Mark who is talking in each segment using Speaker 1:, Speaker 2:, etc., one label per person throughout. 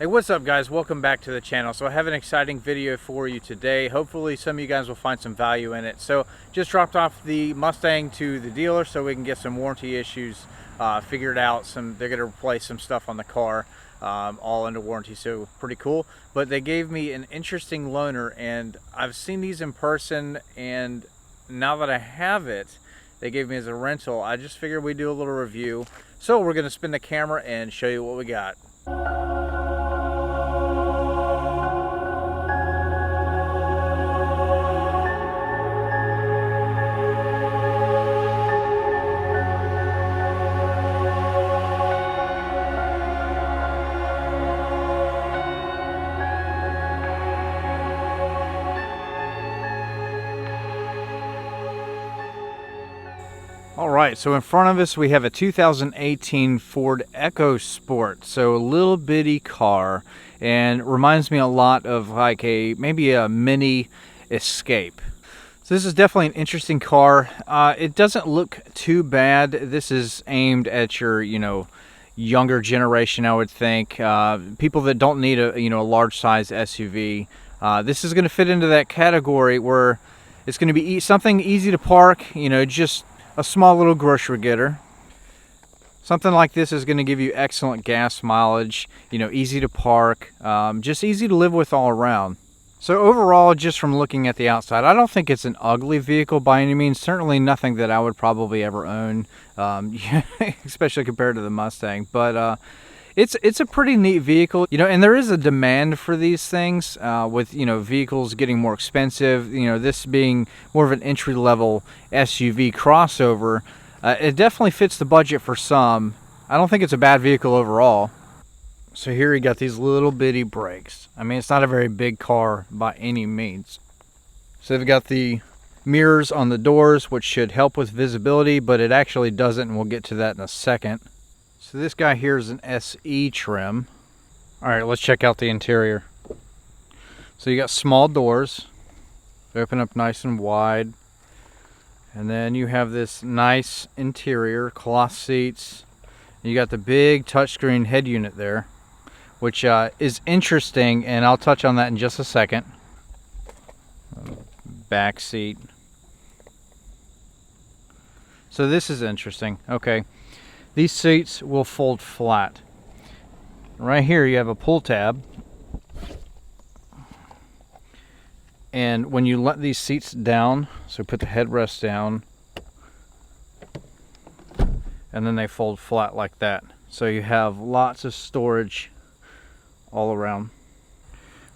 Speaker 1: What's up guys, welcome back to the channel. So I have an exciting video for you today. Hopefully some of you guys will find some value in it. So just dropped off the Mustang to the dealer so we can get some warranty issues figured out. They're going to replace some stuff on the car, all under warranty, so pretty cool. But they gave me an interesting loaner, and I've seen these in person, and now that I have it, they gave me as a rental. I just figured we'd do a little review. So we're going to spin the camera and show you what we got. All right, so in front of us we have a 2018 Ford EcoSport, so a little bitty car, and reminds me a lot of like maybe a mini Escape. So this is definitely an interesting car. It doesn't look too bad. This is aimed at your, younger generation, I would think. People that don't need a, large size SUV. This is going to fit into that category where it's going to be something easy to park, just a small little grocery getter. Something like this is going to give you excellent gas mileage, easy to park, just easy to live with all around. So overall, just from looking at the outside, I don't think it's an ugly vehicle by any means. Certainly nothing that I would probably ever own, especially compared to the Mustang. But it's a pretty neat vehicle, and there is a demand for these things with, vehicles getting more expensive, this being more of an entry-level SUV crossover. It definitely fits the budget for some. I don't think it's a bad vehicle overall. So here you got these little bitty brakes. I mean, it's not a very big car by any means. So they've got the mirrors on the doors, which should help with visibility, but it actually doesn't, and we'll get to that in a second. So this guy here is an SE trim. All right, let's check out the interior. So you got small doors. They open up nice and wide. And then you have this nice interior, cloth seats. You got the big touchscreen head unit there, which is interesting, and I'll touch on that in just a second. Back seat. So this is interesting. Okay. These seats will fold flat. Right here you have a pull tab. And when you let these seats down, so put the headrest down, and then they fold flat like that. So you have lots of storage all around.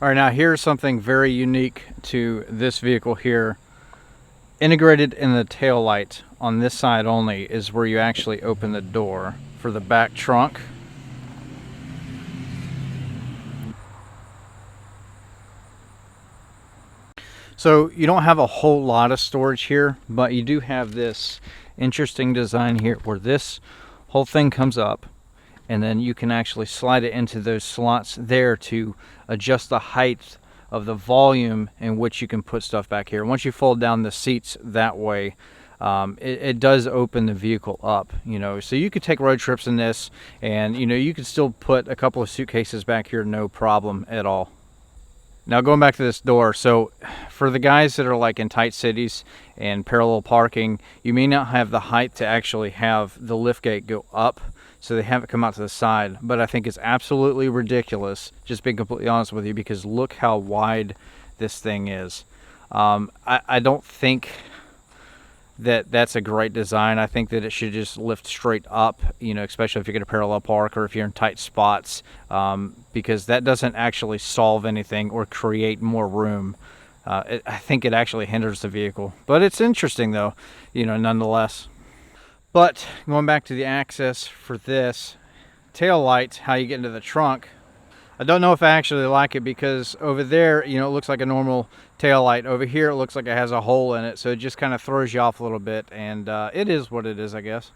Speaker 1: All right, now here's something very unique to this vehicle here. Integrated in the tail light on this side only is where you actually open the door for the back trunk. So you don't have a whole lot of storage here, but you do have this interesting design here where this whole thing comes up, and then you can actually slide it into those slots there to adjust the height of the volume in which you can put stuff back here. Once you fold down the seats that way, it does open the vehicle up, so you could take road trips in this, and you could still put a couple of suitcases back here, no problem at all. Now going back to this door, so for the guys that are like in tight cities and parallel parking, you may not have the height to actually have the liftgate go up, so they have it come out to the side. But I think it's absolutely ridiculous, just being completely honest with you, because look how wide this thing is. I don't think that that's a great design. I think that it should just lift straight up, especially if you're going to parallel park or if you're in tight spots, because that doesn't actually solve anything or create more room. I think it actually hinders the vehicle, but it's interesting though, nonetheless. But going back to the access for this tail light, how you get into the trunk, I don't know if I actually like it, because over there, it looks like a normal tail light. Over here, it looks like it has a hole in it, so it just kind of throws you off a little bit, and it is what it is, I guess.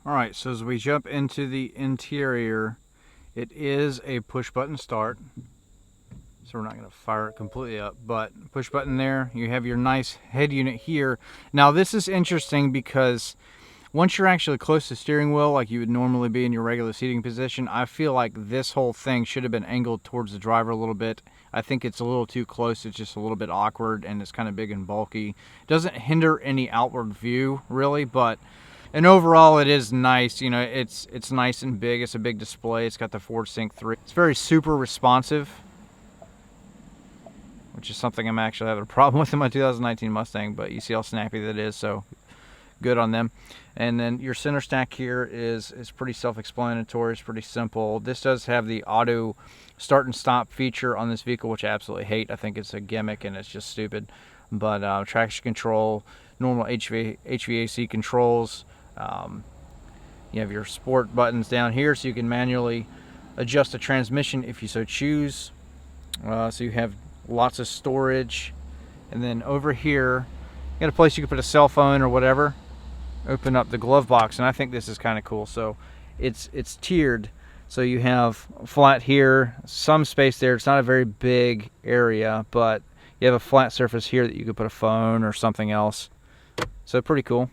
Speaker 1: All right, so as we jump into the interior, it is a push-button start. So we're not going to fire it completely up, but push button there. You have your nice head unit here. Now this is interesting because Once you're actually close to the steering wheel, like you would normally be in your regular seating position, I feel like this whole thing should have been angled towards the driver a little bit. I think it's a little too close. It's just a little bit awkward, and it's kind of big and bulky. It doesn't hinder any outward view really, and overall it is nice. You know, it's nice and big. It's a big display. It's got the Ford Sync 3. It's very super responsive, which is something I'm actually having a problem with in my 2019 Mustang, but you see how snappy that is, so good on them. And then your center stack here is pretty self-explanatory. It's pretty simple. This does have the auto start and stop feature on this vehicle, which I absolutely hate. I think it's a gimmick and it's just stupid. But traction control, normal HVAC controls. You have your sport buttons down here, so you can manually adjust the transmission if you so choose. So you have lots of storage. And then over here, you got a place you can put a cell phone or whatever. Open up the glove box, and I think this is kind of cool. So it's tiered, so you have flat here, some space there. It's not a very big area, but you have a flat surface here that you could put a phone or something else. So pretty cool.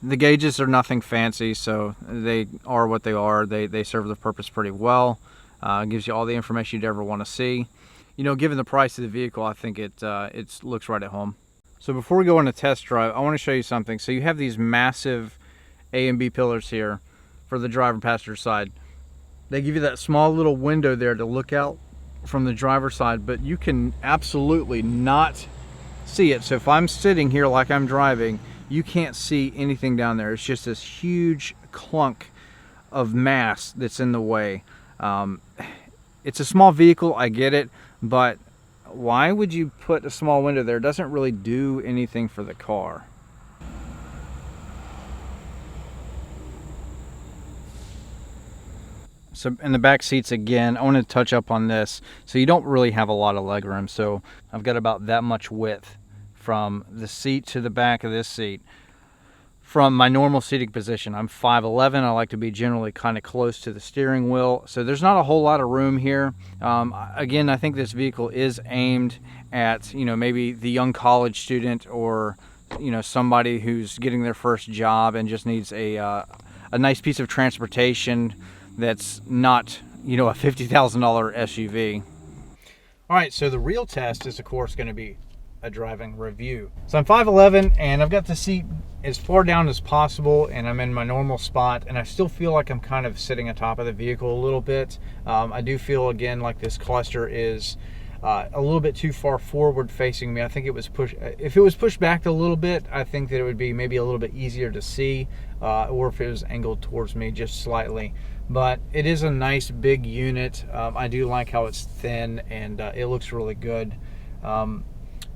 Speaker 1: The gauges are nothing fancy, so they are what they are. They serve the purpose pretty well. Gives you all the information you'd ever want to see. You know, given the price of the vehicle, I think it looks right at home. So before we go on a test drive, I want to show you something. So you have these massive A and B pillars here for the driver and passenger side. They give you that small little window there to look out from the driver's side, but you can absolutely not see it. So if I'm sitting here like I'm driving, you can't see anything down there. It's just this huge clunk of mass that's in the way. It's a small vehicle, I get it, but why would you put a small window there? It doesn't really do anything for the car. So in the back seats again, I want to touch up on this. So you don't really have a lot of legroom. So I've got about that much width from the seat to the back of this seat. From my normal seating position, I'm 5'11". I like to be generally kind of close to the steering wheel. So there's not a whole lot of room here. Again, I think this vehicle is aimed at, you know, maybe the young college student or, you know, somebody who's getting their first job and just needs a nice piece of transportation that's not, you know, a $50,000 SUV. All right, so the real test is, of course, going to be a driving review. So I'm 5'11", and I've got the seat as far down as possible, and I'm in my normal spot, and I still feel like I'm kind of sitting atop of the vehicle a little bit. I do feel, again, like this cluster is a little bit too far forward facing me. I think it was pushed, if it was pushed back a little bit, I think that it would be maybe a little bit easier to see, or if it was angled towards me just slightly. But it is a nice big unit. I do like how it's thin, and it looks really good.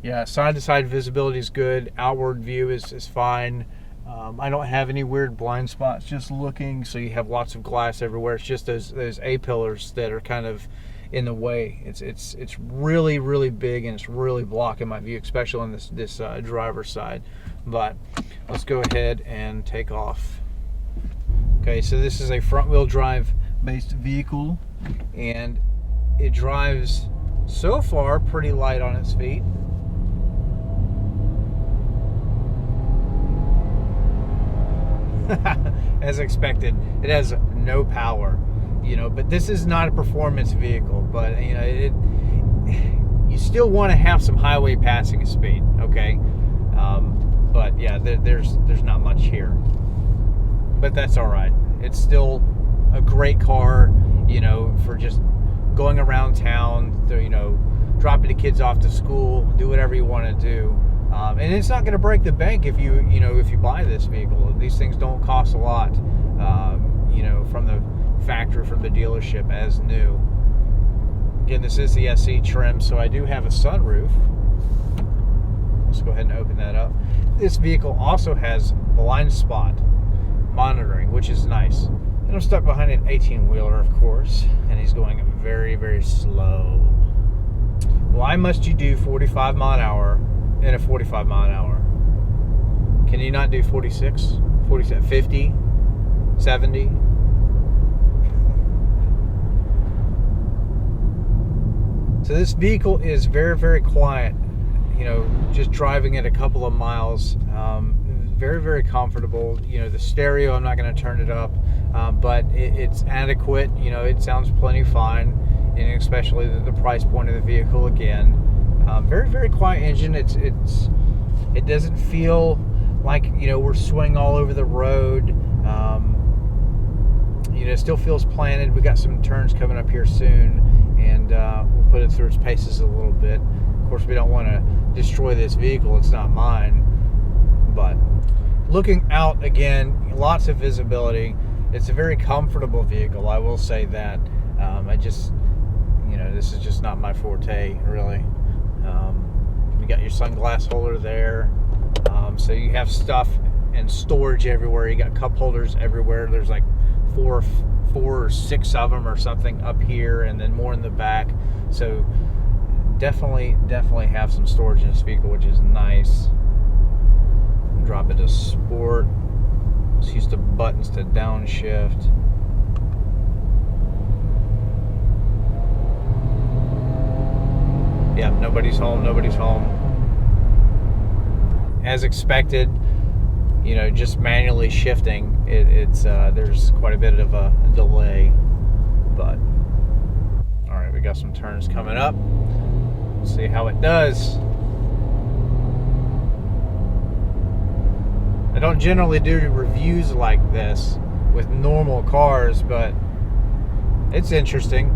Speaker 1: Yeah, side-to-side visibility is good. Outward view is fine. I don't have any weird blind spots just looking, so you have lots of glass everywhere. It's just those A-pillars that are kind of in the way. It's really, really big, and it's really blocking my view, especially on this driver's side. But let's go ahead and take off. Okay, so this is a front-wheel drive based vehicle, and it drives so far pretty light on its feet. As expected, it has no power, you know, but this is not a performance vehicle. But you know, you still want to have some highway passing speed, okay? But yeah, there's not much here, but that's all right. It's still a great car, you know, for just going around town, you know, dropping the kids off to school, do whatever you want to do. And it's not going to break the bank if you buy this vehicle. These things don't cost a lot, you know, from the factory, from the dealership as new. Again, this is the SE trim, so I do have a sunroof. Let's go ahead and open that up. This vehicle also has blind spot monitoring, which is nice. And I'm stuck behind an 18-wheeler, of course, and he's going very, very slow. Why must you do 45 mile an hour in a 45 mile an hour? Can you not do 46, 47, 50, 70? So this vehicle is very, very quiet, you know, just driving it a couple of miles. very, very comfortable. The stereo, I'm not going to turn it up, but it's adequate. It sounds plenty fine, and especially the price point of the vehicle. Again, very, very quiet engine. It doesn't feel like we're swinging all over the road. It still feels planted. We got some turns coming up here soon, and we'll put it through its paces a little bit. Of course, we don't want to destroy this vehicle. It's not mine. But looking out, again, lots of visibility. It's a very comfortable vehicle, I will say that. This is just not my forte, really. You got your sunglass holder there. So you have stuff and storage everywhere. You got cup holders everywhere. There's like four or six of them or something up here, and then more in the back. So definitely have some storage in this vehicle, which is nice. Drop it to sport. Let's use the buttons to downshift. Yep, nobody's home. As expected, just manually shifting, there's quite a bit of a delay. But all right, we got some turns coming up. Let's see how it does. I don't generally do reviews like this with normal cars, but it's interesting.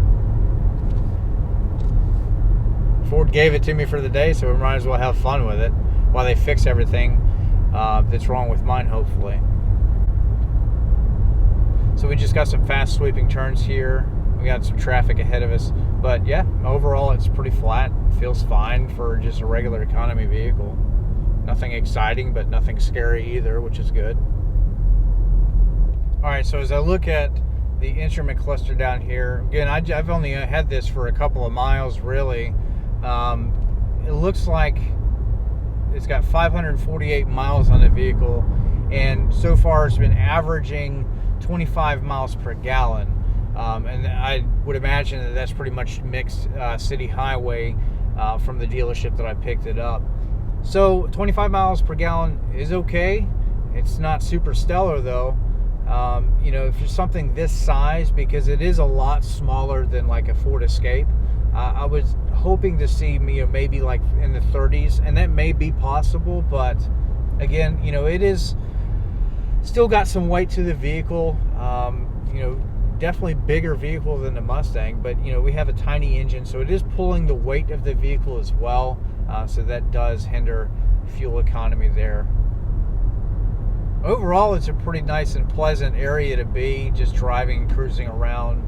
Speaker 1: Ford gave it to me for the day, so we might as well have fun with it while they fix everything that's wrong with mine, hopefully. So we just got some fast sweeping turns here. We got some traffic ahead of us, but yeah, overall it's pretty flat. It feels fine for just a regular economy vehicle. Nothing exciting, but nothing scary either, which is good. All right, so as I look at the instrument cluster down here, again, I've only had this for a couple of miles, really. It looks like it's got 548 miles on the vehicle, and so far it's been averaging 25 miles per gallon. And I would imagine that that's pretty much mixed city highway from the dealership that I picked it up. So 25 miles per gallon is okay. It's not super stellar though. If you're something this size, because it is a lot smaller than like a Ford Escape, I was hoping to see maybe like in the 30s, and that may be possible, but again, it is still got some weight to the vehicle. Definitely bigger vehicle than the Mustang, but we have a tiny engine, so it is pulling the weight of the vehicle as well. So that does hinder fuel economy there. Overall, it's a pretty nice and pleasant area to be, just driving, cruising around.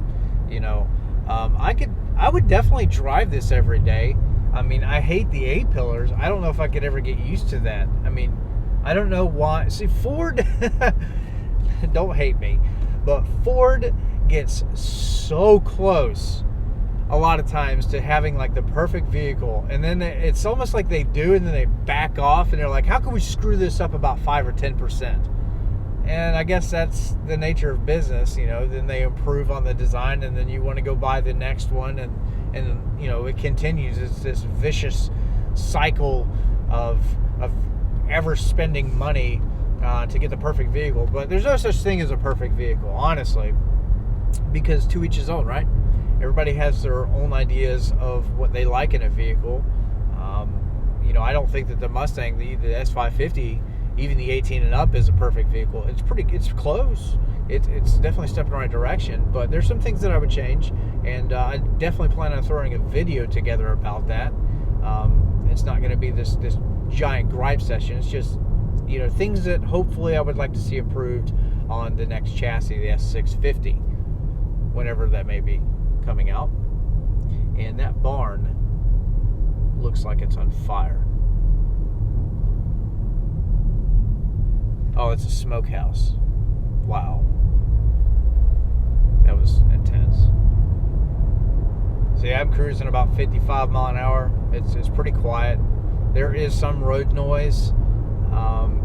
Speaker 1: I would definitely drive this every day. I hate the A-pillars. I don't know if I could ever get used to that. I don't know why. See, Ford, don't hate me, but Ford gets so close a lot of times to having like the perfect vehicle, and then it's almost like they do, and then they back off, and they're like, how can we screw this up about 5 or 10%? And I guess that's the nature of business. Then they improve on the design, and then you want to go buy the next one, and it continues. It's this vicious cycle of ever spending money to get the perfect vehicle. But there's no such thing as a perfect vehicle, honestly, because to each his own, right? Everybody has their own ideas of what they like in a vehicle. I don't think that the Mustang, the S550, even the 18 and up, is a perfect vehicle. It's close. It's definitely a step in the right direction, but there's some things that I would change, and I definitely plan on throwing a video together about that. It's not going to be this giant gripe session. It's just things that hopefully I would like to see improved on the next chassis, the S650, whenever that may be coming out. And that barn looks like it's on fire. Oh, it's a smokehouse. Wow. That was intense. So yeah, I'm cruising about 55 mile an hour. It's pretty quiet. There is some road noise.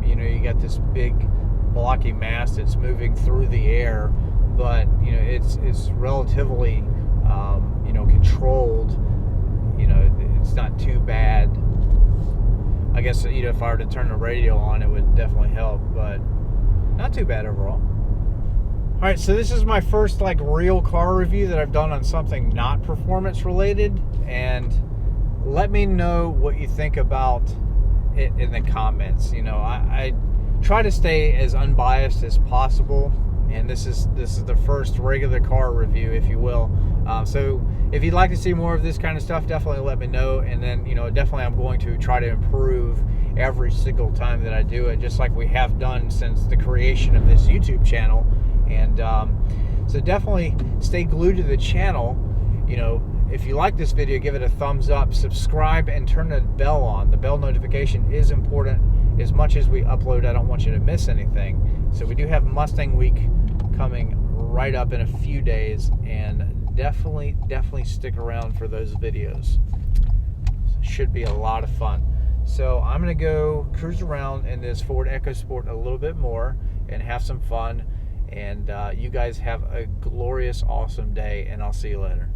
Speaker 1: You got this big blocky mass that's moving through the air, but it's relatively controlled. It's not too bad. I guess, you know, if I were to turn the radio on, it would definitely help, but not too bad overall. All right, so this is my first like real car review that I've done on something not performance related, and let me know what you think about it in the comments. You know, I try to stay as unbiased as possible, and this is the first regular car review, if you will. So if you'd like to see more of this kind of stuff, definitely let me know, and then, you know, definitely I'm going to try to improve every single time that I do it, just like we have done since the creation of this YouTube channel. And so definitely stay glued to the channel. You know, if you like this video, give it a thumbs up, subscribe, and turn the bell on. The bell notification is important. As much as we upload, I don't want you to miss anything. So we do have Mustang Week coming right up in a few days, and definitely stick around for those videos. Should be a lot of fun. So I'm gonna go cruise around in this Ford EcoSport a little bit more and have some fun. And you guys have a glorious, awesome day, and I'll see you later.